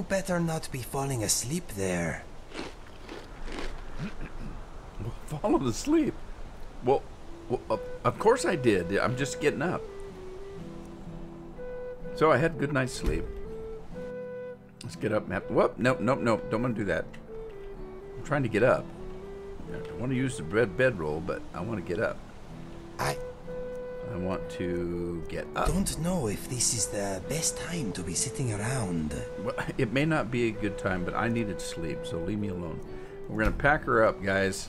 better not be falling asleep there. Falling asleep? Well, of course I did. I'm just getting up. So I had a good night's sleep. Let's get up. Whoop! Nope. Don't want to do that. I'm trying to get up. I want to use the bedroll, but I want to get up. I want to get up. Don't know if this is the best time to be sitting around. Well, it may not be a good time, but I needed sleep, so leave me alone. We're going to pack her up, guys.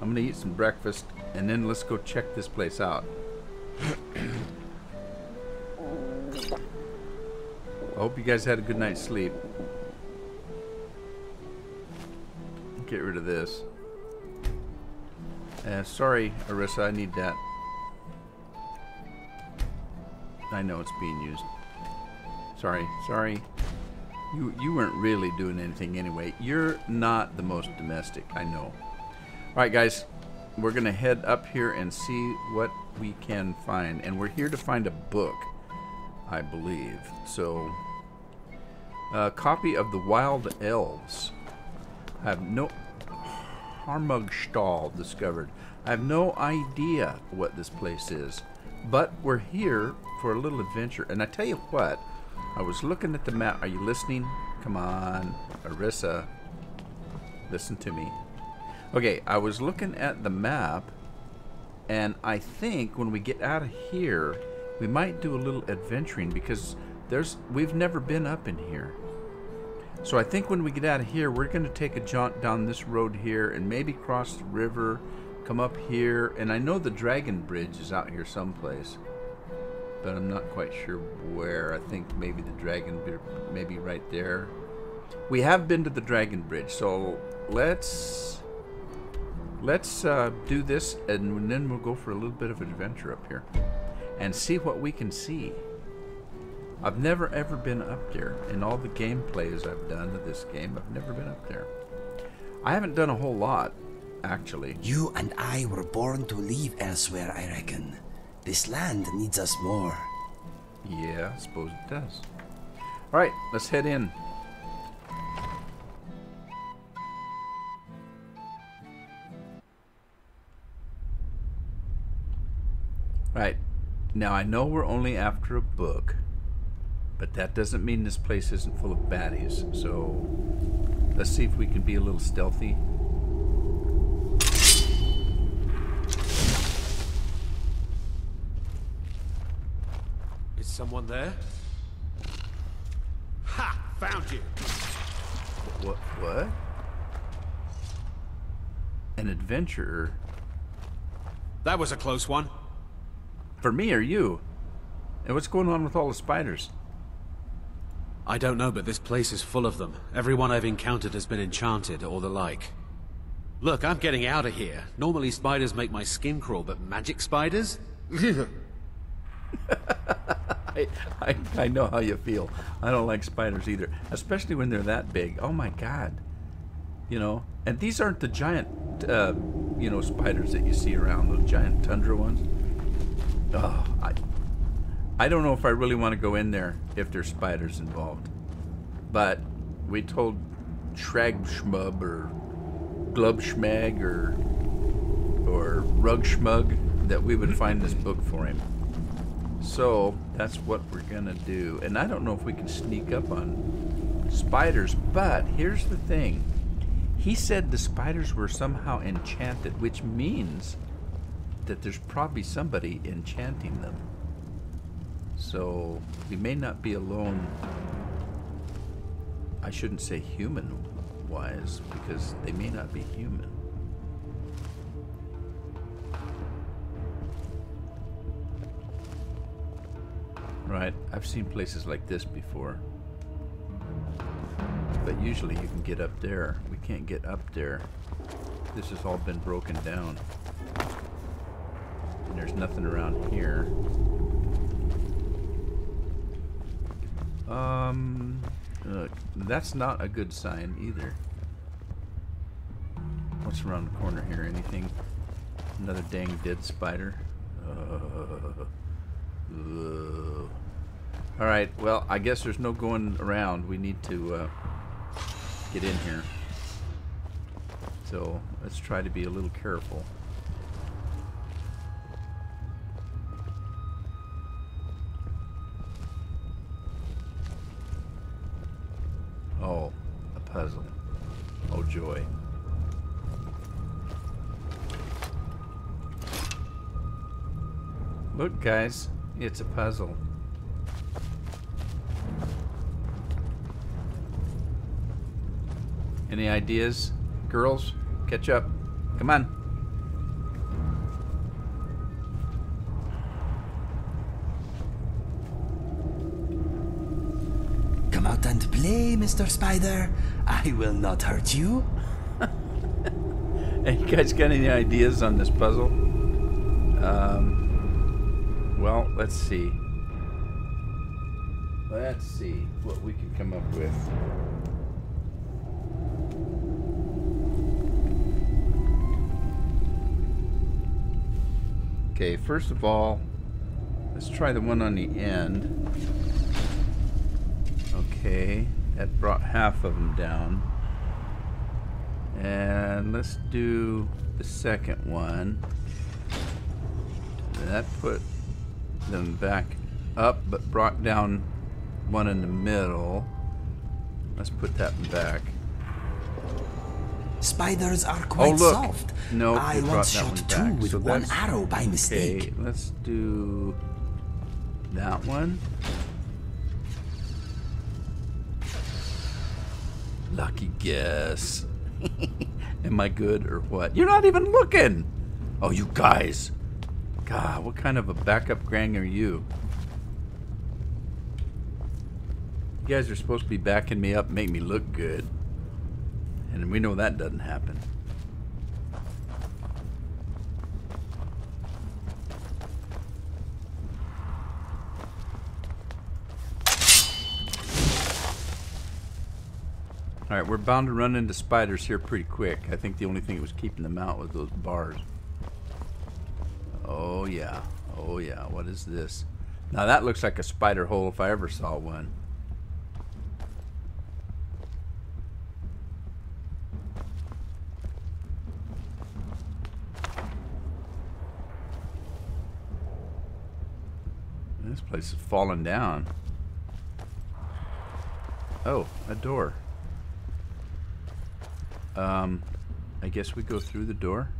I'm going to eat some breakfast, and then let's go check this place out. I hope you guys had a good night's sleep. Get rid of this. Sorry, Arissa, I need that. I know it's being used. Sorry. You weren't really doing anything anyway. You're not the most domestic, I know. Alright guys, we're gonna head up here and see what we can find. And we're here to find a book, I believe. So, a copy of the Wild Elves. I have no... Harmugstall discovered. I have no idea what this place is. But we're here for a little adventure. And I tell you what, I was looking at the map. Are you listening? Come on, Arissa. Listen to me. Okay, I was looking at the map, and I think when we get out of here, we might do a little adventuring because we've never been up in here. So I think when we get out of here, we're going to take a jaunt down this road here and maybe cross the river, come up here. And I know the Dragon Bridge is out here someplace, but I'm not quite sure where. I think maybe the Dragon Bridge, maybe right there. We have been to the Dragon Bridge, so let's do this, and then we'll go for a little bit of an adventure up here and see what we can see. I've never ever been up there. In all the gameplays I've done of this game, I've never been up there. I haven't done a whole lot, actually. You and I were born to live elsewhere, I reckon. This land needs us more. Yeah, I suppose it does. Alright, let's head in. Right, now I know we're only after a book, but that doesn't mean this place isn't full of baddies, so let's see if we can be a little stealthy. Is someone there? Ha! Found you! What? An adventurer? That was a close one. For me or you? And what's going on with all the spiders? I don't know, but this place is full of them. Everyone I've encountered has been enchanted or the like. Look, I'm getting out of here. Normally spiders make my skin crawl, but magic spiders? I know how you feel. I don't like spiders either, especially when they're that big. Oh my god. You know, and these aren't the giant, you know, spiders that you see around, those giant tundra ones. Oh, I don't know if I really want to go in there if there's spiders involved. But we told Shragshmub or Glubschmag or Rugschmug that we would find this book for him. So that's what we're gonna do. And I don't know if we can sneak up on spiders, but here's the thing. He said the spiders were somehow enchanted, which means that there's probably somebody enchanting them. So we may not be alone. I shouldn't say human-wise, because they may not be human. Right, I've seen places like this before. But usually you can get up there. We can't get up there. This has all been broken down. And there's nothing around here. Look, that's not a good sign either. What's around the corner here? Anything? Another dang dead spider? Alright, well, I guess there's no going around. We need to get in here. So, let's try to be a little careful. Oh, a puzzle. Oh, joy. Look, guys, it's a puzzle. Any ideas? Girls, catch up. Come on. Come out and play, Mr. Spider. I will not hurt you. Hey, you guys got any ideas on this puzzle? Well, let's see. Let's see what we can come up with. Okay, first of all, let's try the one on the end. Okay, that brought half of them down. And let's do the second one. That put them back up, but brought down one in the middle. Let's put that back. Spiders are quite look. soft. No, I it brought once that shot one two back. with So one that's- arrow by mistake. Okay, let's do that one. Lucky guess. Am I good or what? You're not even looking. Oh, you guys. God, what kind of a backup gang are you? You guys are supposed to be backing me up and make me look good. And we know that doesn't happen. Alright, we're bound to run into spiders here pretty quick. I think the only thing that was keeping them out was those bars. Oh yeah. Oh yeah. What is this? Now that looks like a spider hole if I ever saw one. This place is falling down. Oh, a door. I guess we go through the door.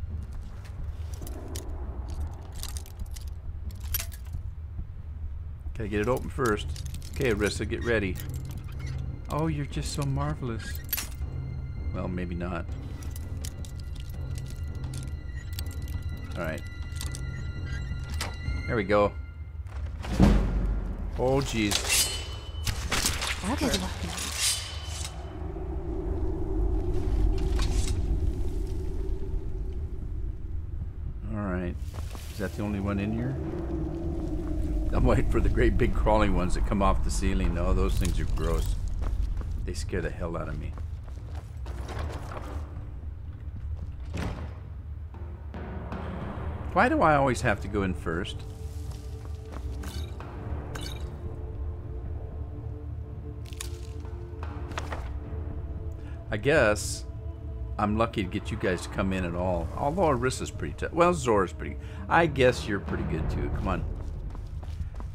Okay, get it open first. Okay, Arissa, get ready. Oh, you're just so marvelous. Well, maybe not. Alright. There we go. Oh, jeez. Good luck. Alright. Is that the only one in here? I'm waiting for the great big crawling ones that come off the ceiling. No, those things are gross. They scare the hell out of me. Why do I always have to go in first? I guess I'm lucky to get you guys to come in at all. Although Arissa's pretty tough. Well, Zora's pretty. I guess you're pretty good too. Come on.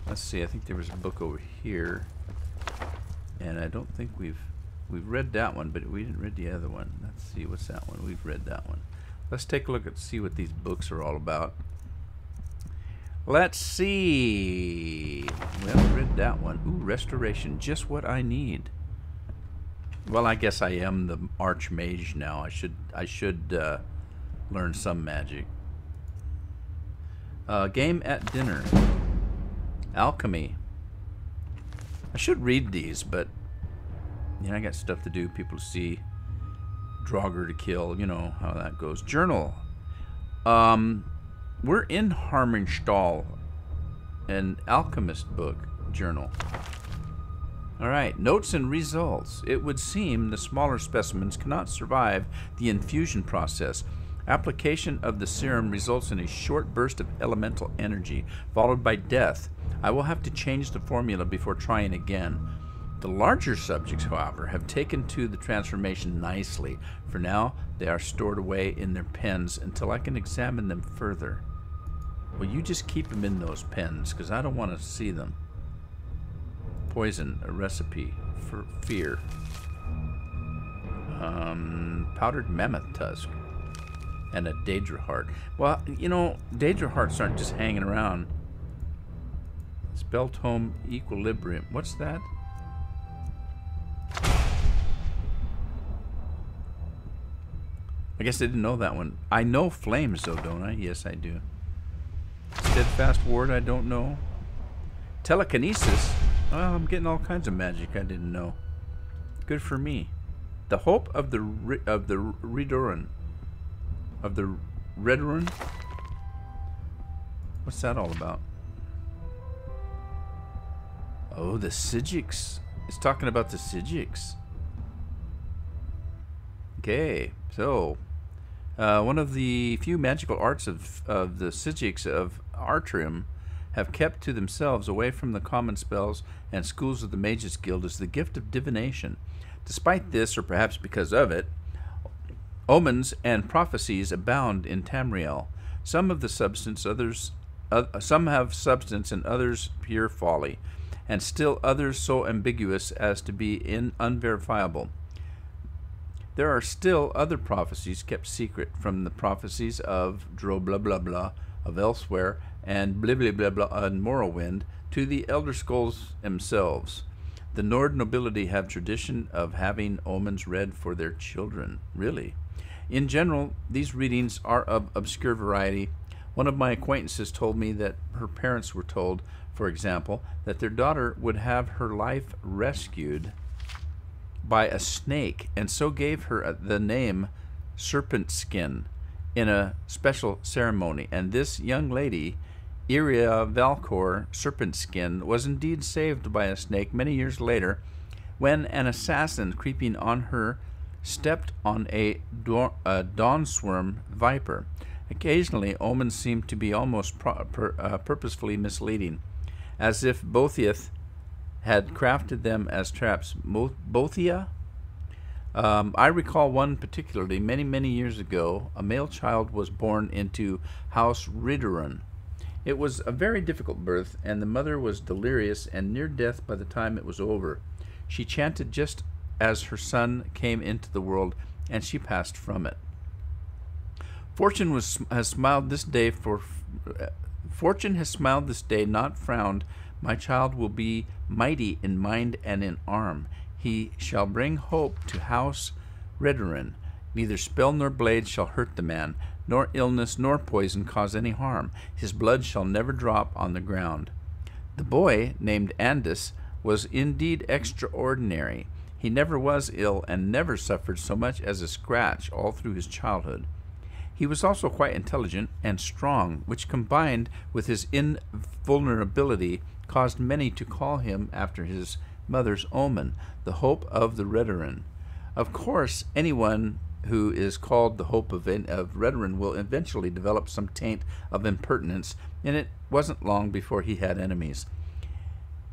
Let's see. I think there was a book over here, and I don't think we've read that one, but we didn't read the other one. Let's see. What's that one? We've read that one. Let's take a look and see what these books are all about. Let's see. We haven't read that one. Ooh, restoration. Just what I need. Well, I guess I am the archmage now. I should learn some magic. Game at dinner. Alchemy. I should read these, but you know, I got stuff to do. People to see. Draugr to kill. You know how that goes. Journal. We're in Harmenstall, an alchemist book journal. Alright, notes and results. It would seem the smaller specimens cannot survive the infusion process. Application of the serum results in a short burst of elemental energy, followed by death. I will have to change the formula before trying again. The larger subjects, however, have taken to the transformation nicely. For now, they are stored away in their pens until I can examine them further. Well, you just keep them in those pens, because I don't want to see them. Poison, a recipe for fear. Powdered mammoth tusk. And a Daedra heart. Well, you know, Daedra hearts aren't just hanging around. Spell tome equilibrium. What's that? I guess I didn't know that one. I know flames, though, don't I? Yes, I do. Steadfast ward, I don't know. Telekinesis. Well, I'm getting all kinds of magic I didn't know. Good for me. The hope of the Redoran. Of the Redoran? What's that all about? Oh, the Sigics. It's talking about the Sigics. Okay, so one of the few magical arts of the Sigics of Artrim have kept to themselves away from the common spells and schools of the Mages Guild is the gift of divination. Despite this, or perhaps because of it, omens and prophecies abound in Tamriel. Some have substance, and others pure folly, and still others so ambiguous as to be unverifiable. There are still other prophecies kept secret, from the prophecies of Dro blah blah blah of Elsewhere and blah blah blah blah on Morrowind to the Elder Scrolls themselves. The Nord nobility have tradition of having omens read for their children. Really? In general, these readings are of obscure variety. One of my acquaintances told me that her parents were told, for example, that their daughter would have her life rescued by a snake, and so gave her the name Serpent Skin in a special ceremony. And this young lady, Iria Valcor Serpent Skin, was indeed saved by a snake many years later, when an assassin creeping on her stepped on a dawnsworm viper. Occasionally, omens seem to be almost purposefully misleading, as if Bothia had crafted them as traps. Bothia? I recall one particularly. Many years ago, a male child was born into House Ridoran. It was a very difficult birth, and the mother was delirious and near death by the time it was over. She chanted just as her son came into the world, and she passed from it. Fortune has smiled this day, not frowned. My child will be mighty in mind and in arm. He shall bring hope to House Redoran. Neither spell nor blade shall hurt the man, nor illness nor poison cause any harm. His blood shall never drop on the ground. The boy, named Andis, was indeed extraordinary. He never was ill and never suffered so much as a scratch all through his childhood. He was also quite intelligent and strong, which combined with his invulnerability caused many to call him after his mother's omen, the Hope of the Redoran. Of course, anyone who is called the Hope of Redoran will eventually develop some taint of impertinence, and it wasn't long before he had enemies.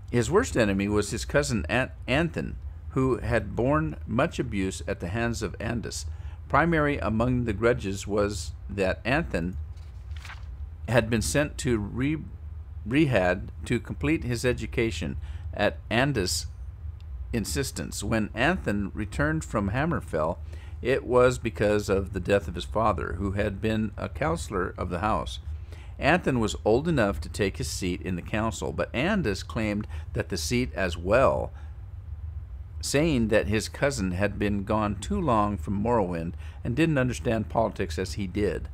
His worst enemy was his cousin Anthan, who had borne much abuse at the hands of Andis. Primary among the grudges was that Anthan had been sent to Rehad to complete his education at Andis' insistence. When Anthan returned from Hammerfell, it was because of the death of his father, who had been a counselor of the house. Anthan was old enough to take his seat in the council, but Andis claimed that the seat as well, saying that his cousin had been gone too long from Morrowind and didn't understand politics as he did.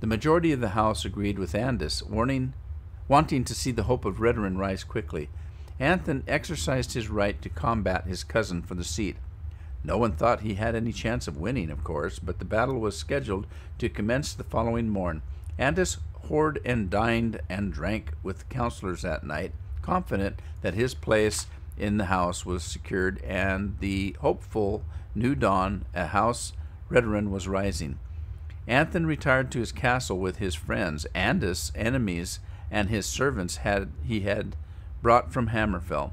The majority of the house agreed with Andis, wanting to see the Hope of Redoran rise quickly. Anthan exercised his right to combat his cousin for the seat. No one thought he had any chance of winning, of course, but the battle was scheduled to commence the following morn. Andis whored and dined and drank with the counselors that night, confident that his place in the house was secured and the hopeful new dawn at House Redoran was rising. Anthon retired to his castle with his friends, Andus, enemies, and his servants he had brought from Hammerfell.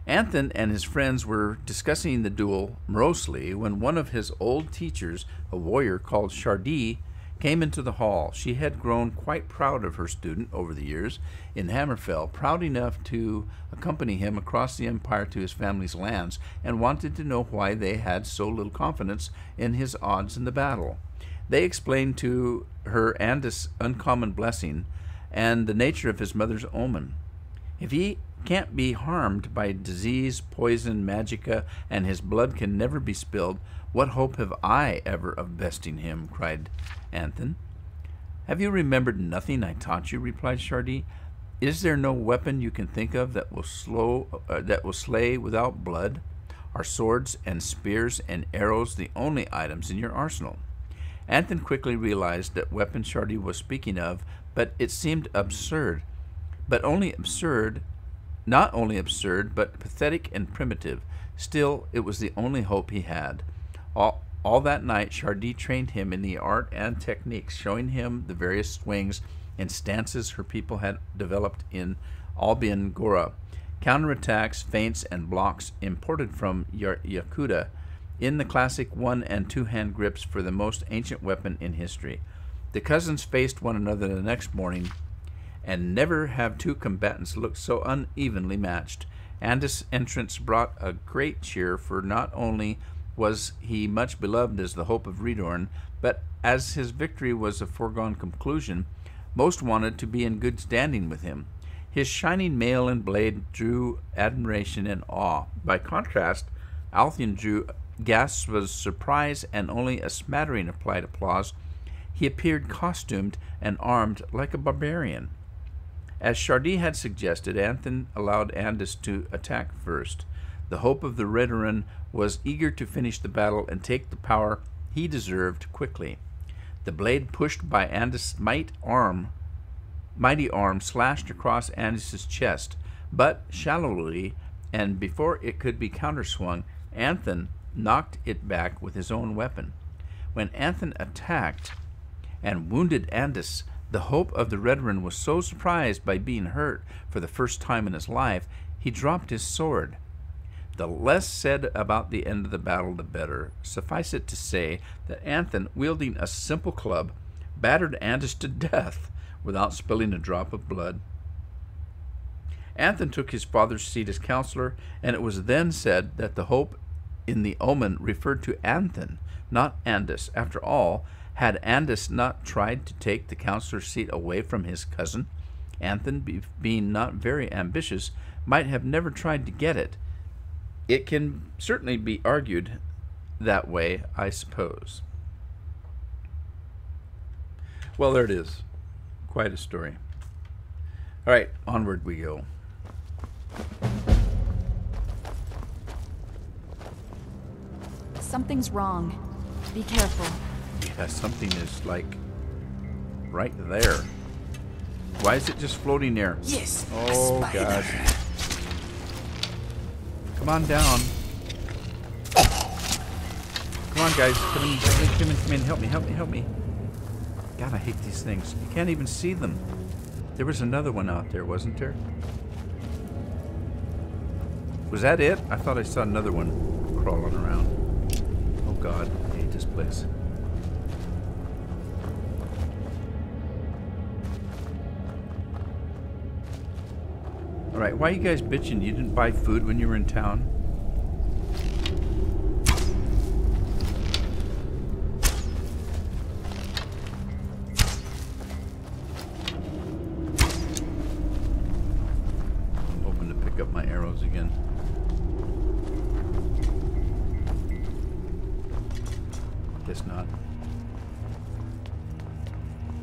Anthon and his friends were discussing the duel morosely when one of his old teachers, a warrior called Chardee, came into the hall. She had grown quite proud of her student over the years in Hammerfell, proud enough to accompany him across the empire to his family's lands, and wanted to know why they had so little confidence in his odds in the battle. They explained to her Andus' uncommon blessing and the nature of his mother's omen. If he can't be harmed by disease, poison, magicka, and his blood can never be spilled, what hope have I ever of besting him? Cried Anthon. Have you remembered nothing I taught you? Replied Chardee. Is there no weapon you can think of that will slay without blood? Are swords and spears and arrows the only items in your arsenal? Anthon quickly realized that weapon Chardee was speaking of, but it seemed absurd. Not only absurd, but pathetic and primitive. Still, it was the only hope he had. All that night, Chardee trained him in the art and techniques, showing him the various swings and stances her people had developed in Albion Gora, counterattacks, feints, and blocks imported from Yakuta, in the classic one- and two-hand grips for the most ancient weapon in history. The cousins faced one another the next morning, and never have two combatants looked so unevenly matched. Andus' entrance brought a great cheer, for not only was he much beloved as the hope of Redorn, but as his victory was a foregone conclusion, most wanted to be in good standing with him. His shining mail and blade drew admiration and awe. By contrast, Althien drew gasps of surprise and only a smattering of polite applause. He appeared costumed and armed like a barbarian. As Chardee had suggested, Anthon allowed Andus to attack first. The hope of the Redoran was eager to finish the battle and take the power he deserved quickly. The blade pushed by Andus' mighty arm slashed across Andus' chest, but shallowly, and before it could be counterswung, Anthon knocked it back with his own weapon. When Anthon attacked and wounded Andus, the hope of the Redoran was so surprised by being hurt for the first time in his life, he dropped his sword. The less said about the end of the battle, the better. Suffice it to say that Anthon, wielding a simple club, battered Andus to death without spilling a drop of blood. Anthon took his father's seat as counselor, and it was then said that the hope in the omen referred to Anthon, not Andus. After all, had Andus not tried to take the counselor's seat away from his cousin? Anthon, being not very ambitious, might have never tried to get it. It can certainly be argued that way, I suppose. Well, there it is. Quite a story. All right, onward we go. Something's wrong. Be careful. Yeah, something is, like, right there. Why is it just floating there? Yes. Oh, God. Come on down. Come on, guys. Come in. Help me. God, I hate these things. You can't even see them. There was another one out there, wasn't there? Was that it? I thought I saw another one crawling around. Oh, God. I hate this place. Alright, why are you guys bitching? You didn't buy food when you were in town? I'm hoping to pick up my arrows again. Guess not.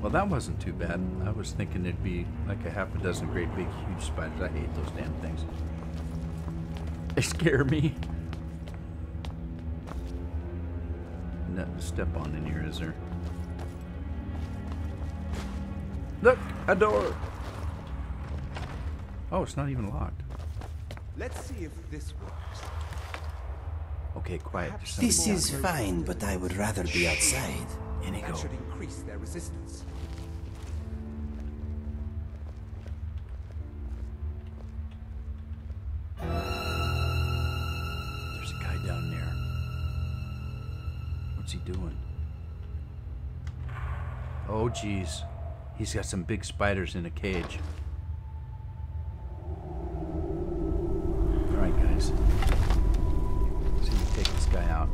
Well, that wasn't too bad. I was thinking it'd be like a half a dozen great big huge spiders. I hate those damn things. They scare me. Nothing to step on in here, is there? Look! A door! Oh, it's not even locked. Let's see if this works. Okay, quiet. This is fine, but I would rather be outside. Inigo. Should increase their resistance. There's a guy down there. What's he doing? Oh, geez. He's got some big spiders in a cage. Alright, guys. See if we take this guy out.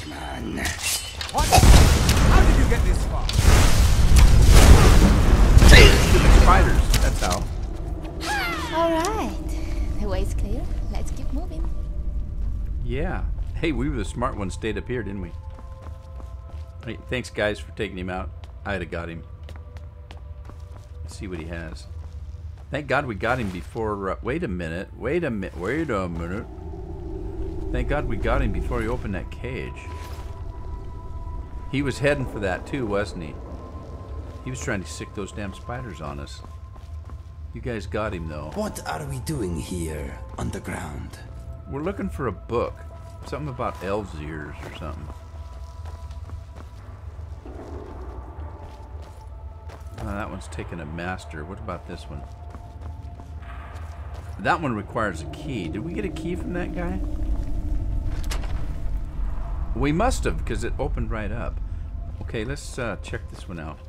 Come on. What? How did you get this far? Spiders, that's how. Alright. The way's clear. Let's keep moving. Yeah. Hey, we were the smart ones, stayed up here, didn't we? Hey, thanks, guys, for taking him out. I'd have got him. Let's see what he has. Thank God we got him before... wait a minute. Wait a minute. Thank God we got him before he opened that cage. He was heading for that too, wasn't he? He was trying to sick those damn spiders on us. You guys got him, though. What are we doing here, underground? We're looking for a book. Something about elves' ears or something. Oh, that one's taking a master. What about this one? That one requires a key. Did we get a key from that guy? We must have, because it opened right up. Okay, let's check this one out.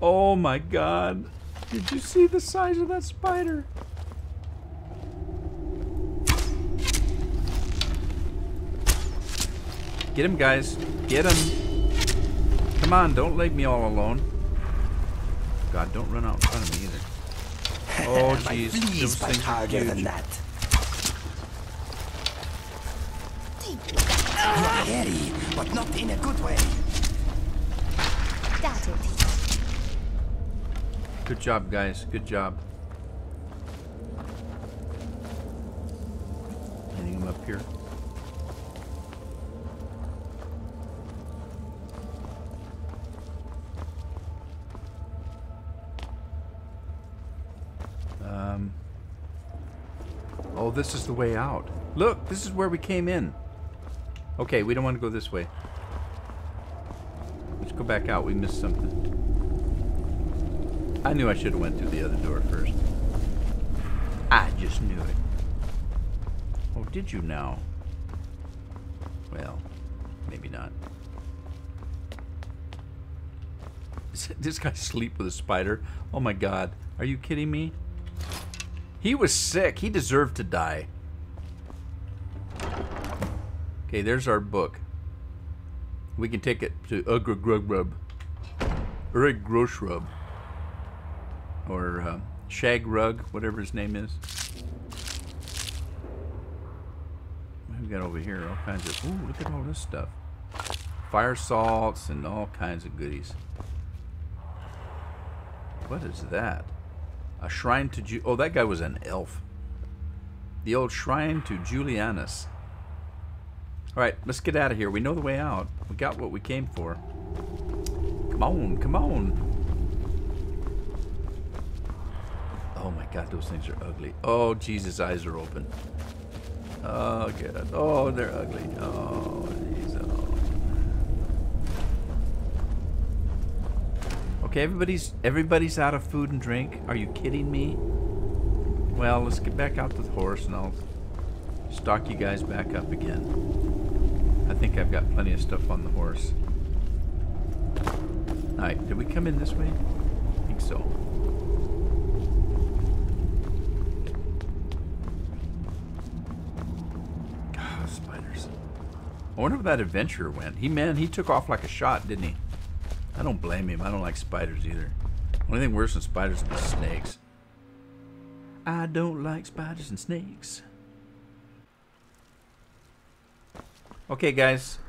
Oh my God. Did you see the size of that spider? Get him, guys. Get him. Come on, don't leave me all alone. God, don't run out in front of me either. Oh, jeez. Please Those fight things are harder than huge. that. You're hairy, but not in a good way. That's it. Good job, guys. Good job. Getting him up here. Oh, this is the way out. Look, this is where we came in. Okay, we don't want to go this way. Let's go back out. We missed something. I knew I should have went through the other door first. I just knew it. Oh, did you now? Well, maybe not. This guy sleep with a spider? Oh my God. Are you kidding me? He was sick. He deserved to die. Okay, there's our book. We can take it to Ugrug Groshrub. Or Shag Rug, whatever his name is. What have we got over here? All kinds of... Ooh, look at all this stuff. Fire salts and all kinds of goodies. What is that? A shrine to... Oh, that guy was an elf. The old shrine to Julianus. Alright, let's get out of here. We know the way out. We got what we came for. Come on, come on. Oh my God, those things are ugly. Oh, Jesus, eyes are open. Oh, God. Oh, they're ugly. Oh, jeez. Oh. Okay, everybody's out of food and drink. Are you kidding me? Well, let's get back out to the horse and I'll stock you guys back up again. I think I've got plenty of stuff on the horse. Alright, did we come in this way? I think so. Oh, spiders. I wonder where that adventurer went. He took off like a shot, didn't he? I don't blame him. I don't like spiders either. Only thing worse than spiders is snakes. I don't like spiders and snakes. Okay, guys.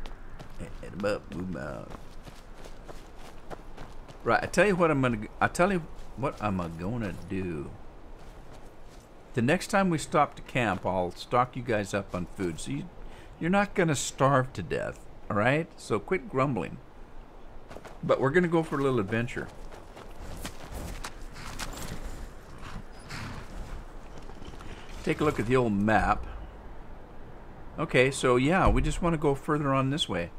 Right, I tell you what I'm gonna do. The next time we stop to camp, I'll stock you guys up on food, so you're not gonna starve to death. All right? So quit grumbling. But we're going to go for a little adventure. Take a look at the old map. Okay, so yeah, we just want to go further on this way.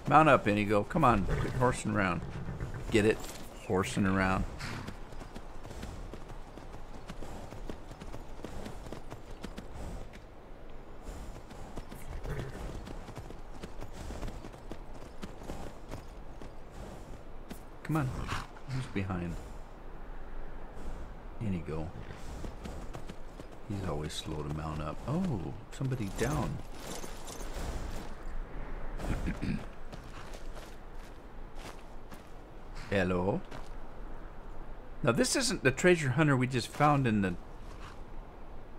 Mount up, Inigo. Come on, quit horsing around. Get it? Horsing around. Come on. Who's behind? Inigo. He's always slow to mount up. Oh, somebody down. Hello. Now this isn't the treasure hunter we just found in the...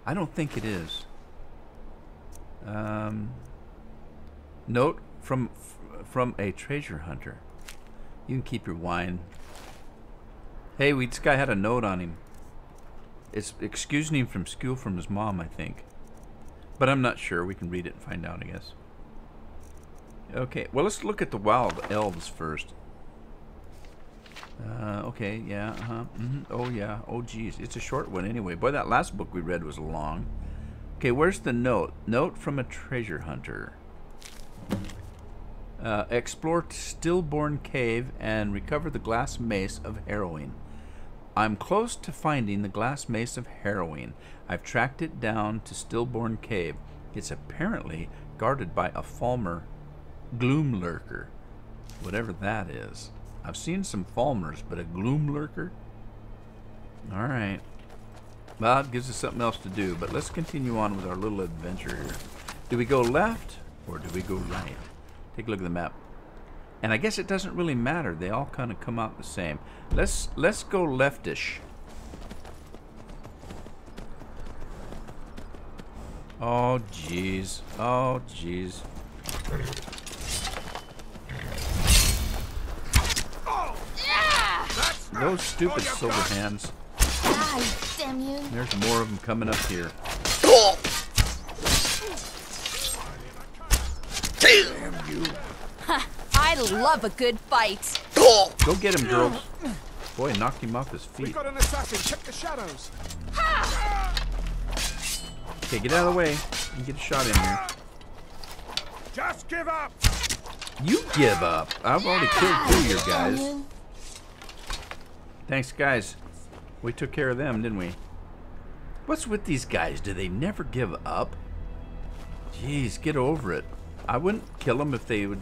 I don't think it is. Note from a treasure hunter. You can keep your wine. Hey, this guy had a note on him. It's excusing him from school from his mom, I think. But I'm not sure. We can read it and find out, I guess. Okay, well, let's look at the wild elves first. Okay, yeah, oh, yeah, oh, geez. It's a short one anyway. Boy, that last book we read was long. Okay, where's the note? Note from a treasure hunter. Explore Stillborn Cave and recover the glass mace of harrowing. I'm close to finding the glass mace of harrowing. I've tracked it down to Stillborn Cave. It's apparently guarded by a Falmer gloom lurker. Whatever that is. I've seen some Falmers, but a gloom lurker? Alright. Well, it gives us something else to do, but let's continue on with our little adventure here. Do we go left or do we go right? Take a look at the map. And I guess it doesn't really matter. They all kind of come out the same. Let's go leftish. Oh, jeez. Oh, jeez. Those stupid silver hands. Ah, damn you. There's more of them coming up here. Damn you. I love a good fight. Go get him, girls. Boy, knocked him off his We feet. got an assassin. Check the shadows. Okay, get out of the way. You can get a shot in here. Just give up. You give up. I've already killed two of your Damn guys. you. Thanks, guys. We took care of them, didn't we? What's with these guys? Do they never give up? Jeez, get over it. I wouldn't kill them if they would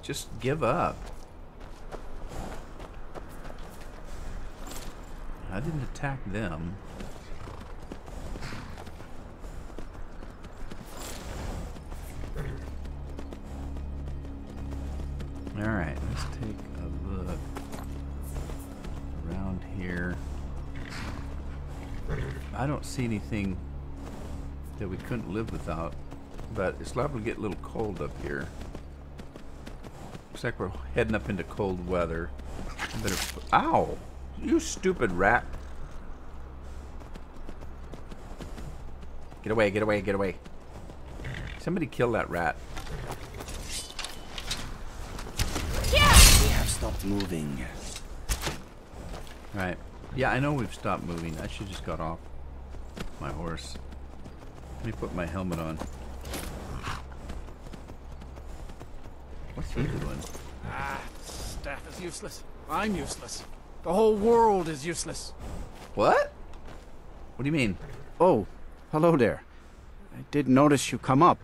just give up. I didn't attack them. Alright, let's take a look around here. I don't see anything that we couldn't live without, but it's liable to get a little cold up here. Looks like we're heading up into cold weather. Better. Ow! You stupid rat! Get away, get away, get away. Somebody kill that rat. They have stopped moving. Right. Yeah, I know we've stopped moving. I should just got off my horse. Let me put my helmet on. What's he doing? Ah, staff is useless. I'm useless. The whole world is useless. What? What do you mean? Oh, hello there. I did notice you come up.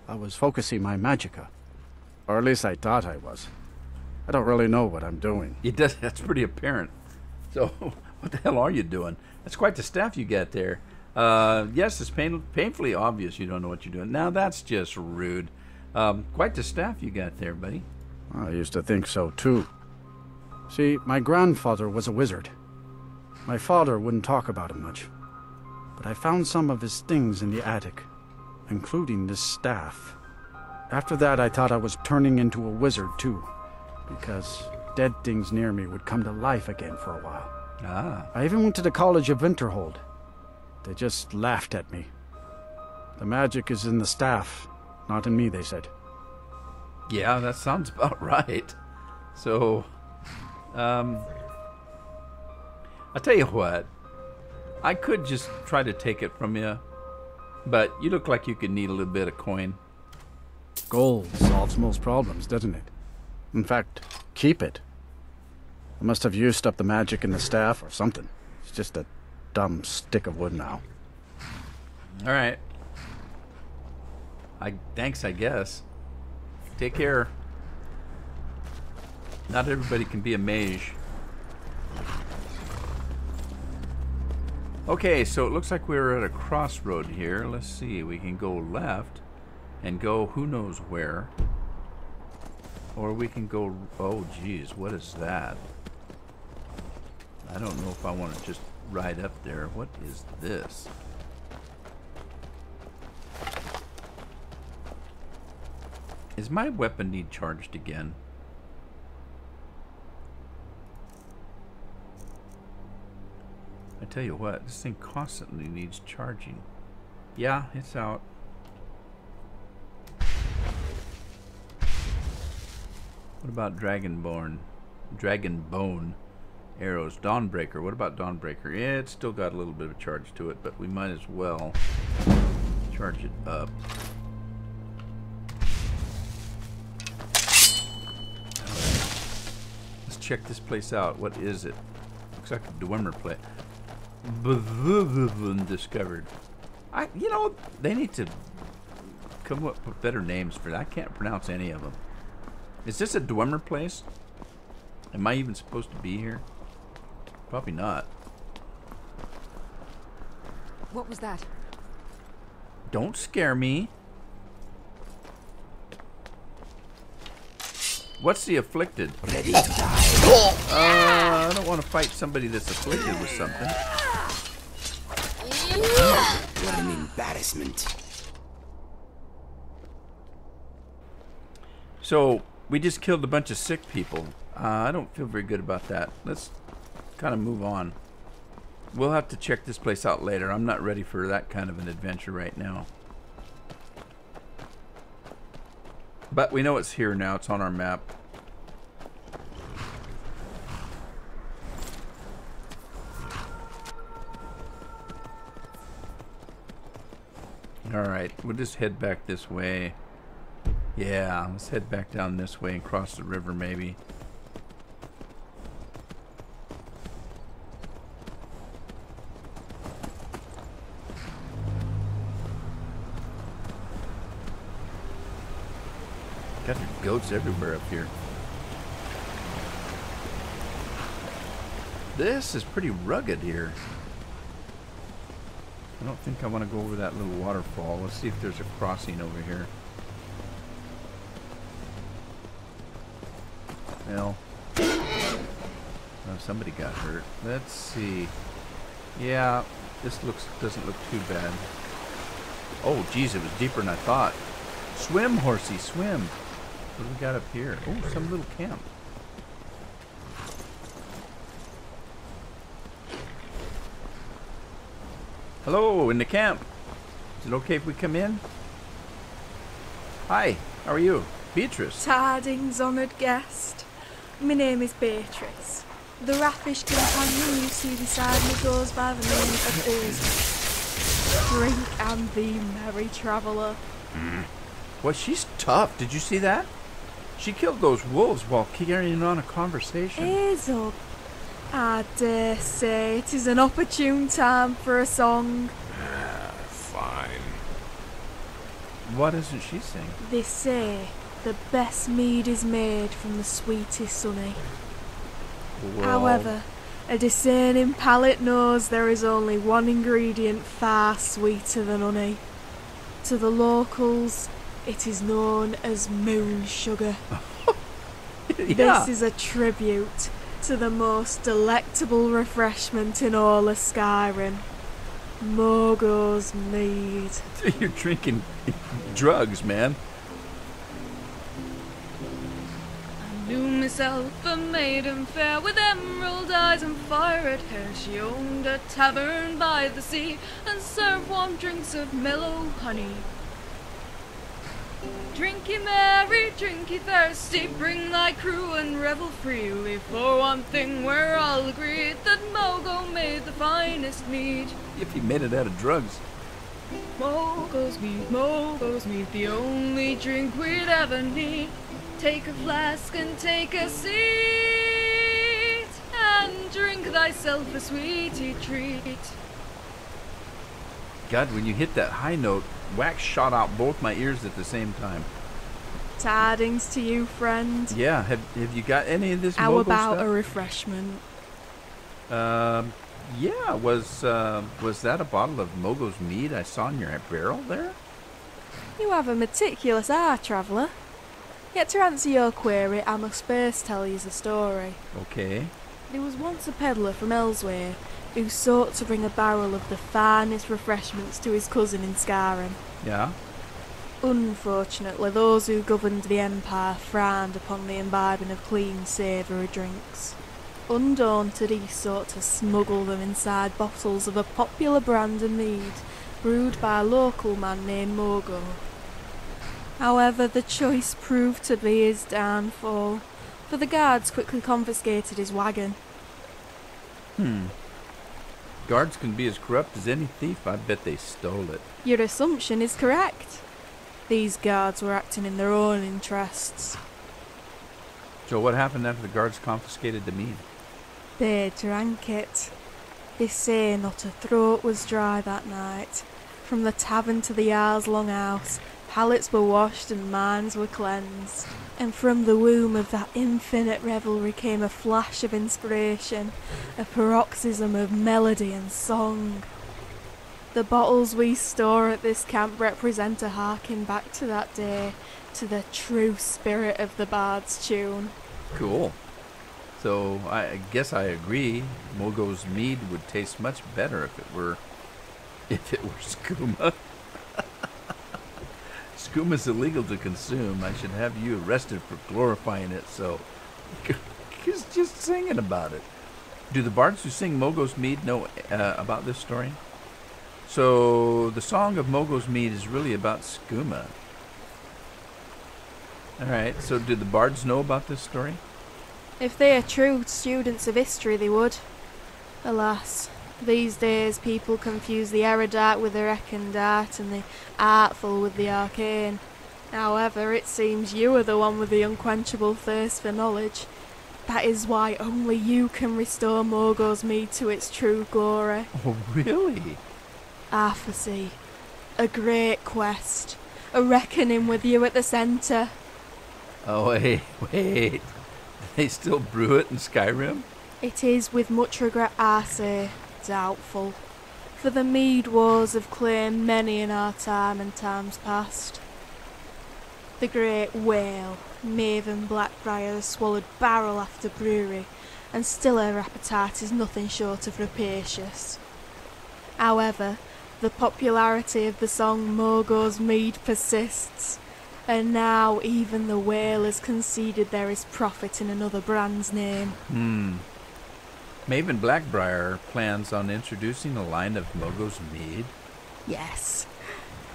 I was focusing my magicka. Or at least I thought I was. I don't really know what I'm doing. It does. That's pretty apparent. So, what the hell are you doing? That's quite the staff you got there. Yes, it's painfully obvious you don't know what you're doing. Now, that's just rude. Quite the staff you got there, buddy. I used to think so, too. See, my grandfather was a wizard. My father wouldn't talk about him much. But I found some of his things in the attic, including this staff. After that, I thought I was turning into a wizard, too, because dead things near me would come to life again for a while. Ah. I even went to the College of Winterhold. They just laughed at me. The magic is in the staff, not in me, they said. Yeah, that sounds about right. So, I'll tell you what. I could just try to take it from you, but you look like you could need a little bit of coin. Gold solves most problems, doesn't it? In fact, keep it. I must have used up the magic in the staff or something. It's just a dumb stick of wood now. All right. Thanks, I guess. Take care. Not everybody can be a mage. Okay, so it looks like we're at a crossroad here. Let's see. We can go left and go who knows where. Or we can go... Oh, geez. What is that? I don't know if I want to just ride up there. What is this? Is my weapon need charged again? I tell you what, this thing constantly needs charging. Yeah, it's out. What about Dragonbone arrows? Dawnbreaker. What about Dawnbreaker? Yeah, it's still got a little bit of charge to it, but we might as well charge it up. Let's check this place out. What is it? Looks like a Dwemer plate. Discovered. You know, they need to come up with better names for that. I can't pronounce any of them. Is this a Dwemer place? Am I even supposed to be here? Probably not. What was that? Don't scare me. What's the afflicted? Ready to die. I don't want to fight somebody that's afflicted with something. What an embarrassment. So, we just killed a bunch of sick people. I don't feel very good about that. Let's kind of move on. We'll have to check this place out later. I'm not ready for that kind of an adventure right now. But we know it's here now. It's on our map. Alright, we'll just head back this way. Yeah, let's head back down this way and cross the river maybe. Got their goats everywhere up here. This is pretty rugged here. I don't think I want to go over that little waterfall. Let's see if there's a crossing over here. Well, oh, somebody got hurt. Let's see. Yeah, this doesn't look too bad. Oh, geez, it was deeper than I thought. Swim, horsey, swim. What do we got up here? Oh, some little camp. Hello, in the camp. Is it okay if we come in? Hi, how are you? Beatrice. Tidings, honoured guest. My name is Beatrice. The raffish companion you see beside me goes by the name of Ursula. Drink and be merry, traveller. Well, she's tough. Did you see that? She killed those wolves while carrying on a conversation. Hazel, I dare say it is an opportune time for a song. Fine. What isn't she saying? They say the best mead is made from the sweetest honey. Well, However, a discerning palate knows there is only one ingredient far sweeter than honey. To the locals, it is known as moon sugar. yeah. This is a tribute to the most delectable refreshment in all of Skyrim. Morgoth's mead. You're drinking drugs, man. I knew myself a maiden fair with emerald eyes and fiery hair. She owned a tavern by the sea and served warm drinks of mellow honey. Drink ye merry, drink ye thirsty, bring thy crew and revel freely. For one thing we're all agreed, that Mogo made the finest mead. If he made it out of drugs. Mogo's mead, the only drink we'd ever need. Take a flask and take a seat, and drink thyself a sweetie treat. God, when you hit that high note, wax shot out both my ears at the same time. Tidings to you, friend. Yeah, have you got any of this How Mogo about stuff? a refreshment? Yeah, was that a bottle of Mogo's mead I saw in your barrel there? You have a meticulous eye, traveller. Yet to answer your query, I must first tell you the story. Okay. There was once a peddler from elsewhere who sought to bring a barrel of the finest refreshments to his cousin in Skyrim. Yeah? Unfortunately, those who governed the empire frowned upon the imbibing of clean, savoury drinks. Undaunted, he sought to smuggle them inside bottles of a popular brand of mead, brewed by a local man named Mogo. However, the choice proved to be his downfall, for the guards quickly confiscated his wagon. Guards can be as corrupt as any thief. I bet they stole it. Your assumption is correct. These guards were acting in their own interests. So what happened after the guards confiscated the mead? They drank it. They say not a throat was dry that night. From the tavern to the Jarl's longhouse, palates were washed and minds were cleansed. And from the womb of that infinite revelry came a flash of inspiration, a paroxysm of melody and song. The bottles we store at this camp represent a harking back to that day, to the true spirit of the bard's tune. Cool. So I guess I agree. Mogo's mead would taste much better if it were skooma. Skooma's illegal to consume. I should have you arrested for glorifying it. So, just singing about it. Do the bards who sing Mogo's mead know about this story? So the song of Mogo's mead is really about skooma. All right. So do the bards know about this story? If they are true students of history, they would. Alas, these days people confuse the erudite with the recondite and the artful with the arcane. However, it seems you are the one with the unquenchable thirst for knowledge. That is why only you can restore Mogo's mead to its true glory. Oh, really? I foresee a great quest, a reckoning with you at the centre. Oh, wait. They still brew it in Skyrim? It is with much regret I say, doubtful. For the mead wars have claimed many in our time and times past. The great whale, Maven Blackbriar, has swallowed barrel after brewery, and still her appetite is nothing short of rapacious. However, the popularity of the song Mogo's Mead persists, and now even the whale has conceded there is profit in another brand's name. Maven Blackbriar plans on introducing a line of Mogo's mead? Yes.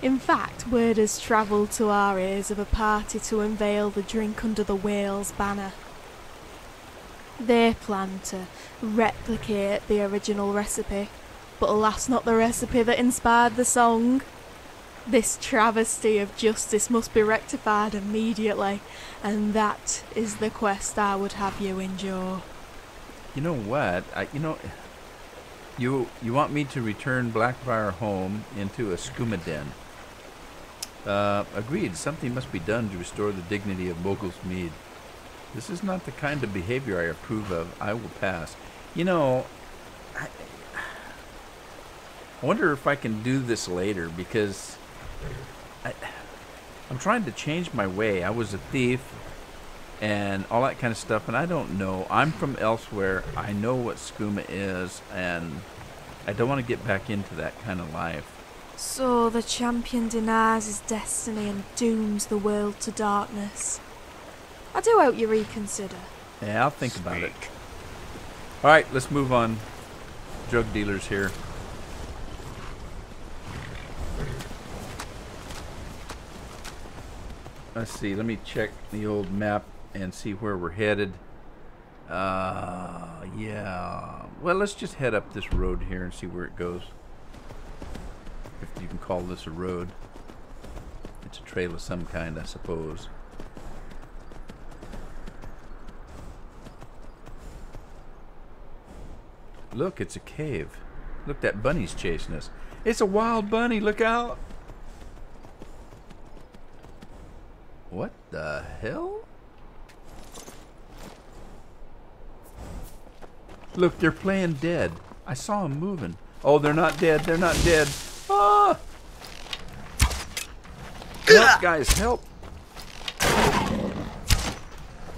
In fact, word has travelled to our ears of a party to unveil the drink under the whale's banner. They plan to replicate the original recipe, but alas, not the recipe that inspired the song. This travesty of justice must be rectified immediately, and that is the quest I would have you endure. You know what? You want me to return Blackbriar home into a skooma den. Agreed. Something must be done to restore the dignity of Mogo's mead. This is not the kind of behavior I approve of. I will pass. I wonder if I can do this later, because I'm trying to change my way. I was a thief and all that kind of stuff, and I don't know. I'm from elsewhere. I know what skooma is, and I don't want to get back into that kind of life. So the champion denies his destiny and dooms the world to darkness. I do hope you reconsider. Yeah, I'll think about it. All right, let's move on. Drug dealers here. Let's see. Let me check the old map and see where we're headed. Yeah. Well, let's just head up this road here and see where it goes. If you can call this a road. It's a trail of some kind, I suppose. Look, it's a cave. Look, that bunny's chasing us. It's a wild bunny. Look out. What the hell? Look, they're playing dead. I saw them moving. Oh, they're not dead. They're not dead. Ah! Help, guys, help.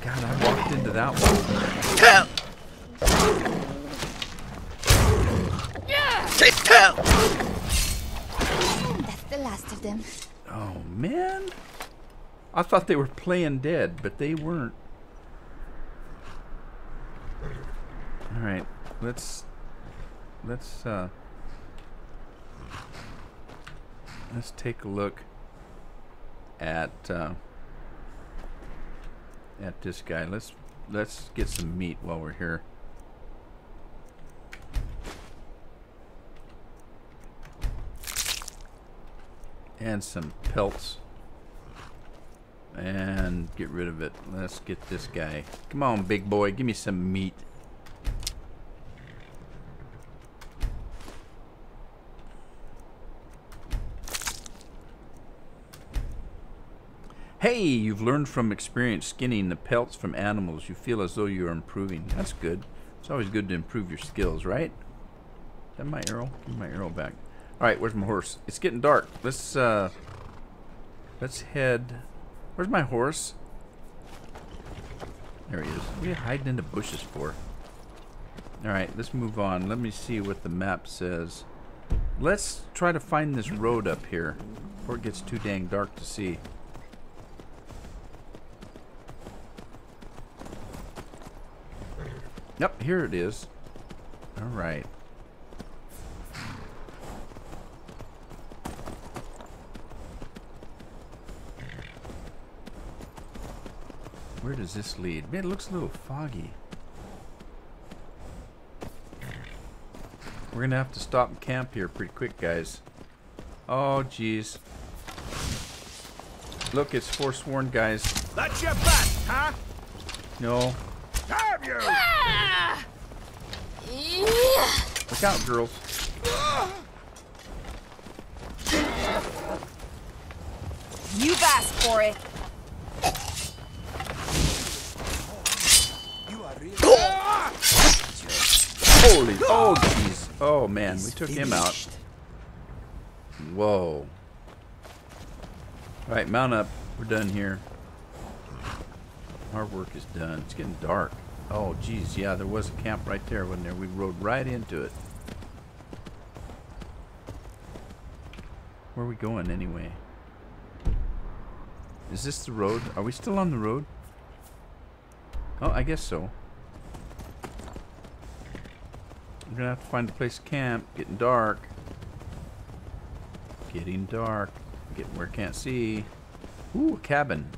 God, I walked into that one. That's the last of them. Oh, man. I thought they were playing dead, but they weren't. All right, let's take a look at this guy. Let's get some meat while we're here. And some pelts. And get rid of it. Let's get this guy. Come on, big boy, give me some meat. Hey, you've learned from experience skinning the pelts from animals. You feel as though you are improving. That's good. It's always good to improve your skills, right? Is that my arrow? Give me my arrow back. All right, where's my horse? It's getting dark. Let's head. Where's my horse? There he is. What are you hiding in the bushes for? All right, let's move on. Let me see what the map says. Let's try to find this road up here before it gets too dang dark to see. Yep, here it is. All right. Where does this lead? Man, it looks a little foggy. We're gonna have to stop and camp here pretty quick, guys. Oh, jeez. Look, it's Forsworn, guys. That's your back, huh? No. Have you? Ah! Look out, girls. You've asked for it. Holy, oh jeez. Oh man, we took him out. Whoa. Alright, mount up. We're done here. Our work is done. It's getting dark. Oh jeez, yeah, there was a camp right there, wasn't there? We rode right into it. Where are we going anyway? Is this the road? Are we still on the road? Oh, I guess so. We're gonna have to find a place to camp. Getting dark. Getting dark. Getting where I can't see. Ooh, a cabin.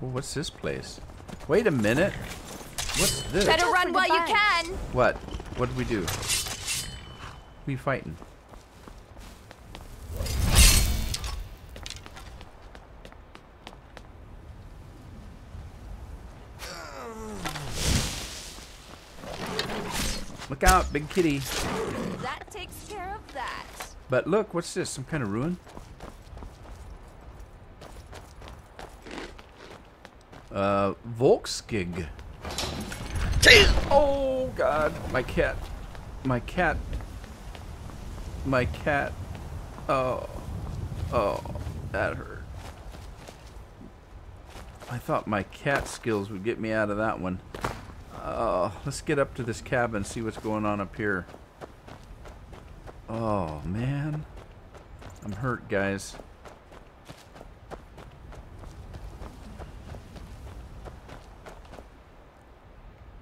Ooh, what's this place? Wait a minute. What's this? Better run while you can. What? What did we do? Who are you fighting? Look out, big kitty. That takes care of that. But look, what's this? Some kind of ruin? Volkskig. Oh, God. My cat. My cat. My cat. Oh. Oh, that hurt. I thought my cat skills would get me out of that one. Let's get up to this cabin and see what's going on up here. Oh, man. I'm hurt, guys.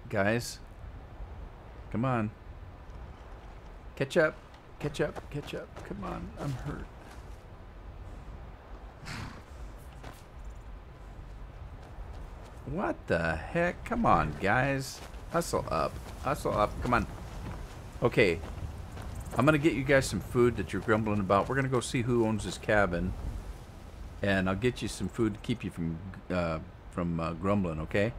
Guys. Come on. Catch up. Catch up. Catch up. Come on. I'm hurt. What the heck? Come on, guys. Hustle up. Hustle up. Come on. Okay. I'm going to get you guys some food that you're grumbling about. We're going to go see who owns this cabin. And I'll get you some food to keep you from grumbling, okay?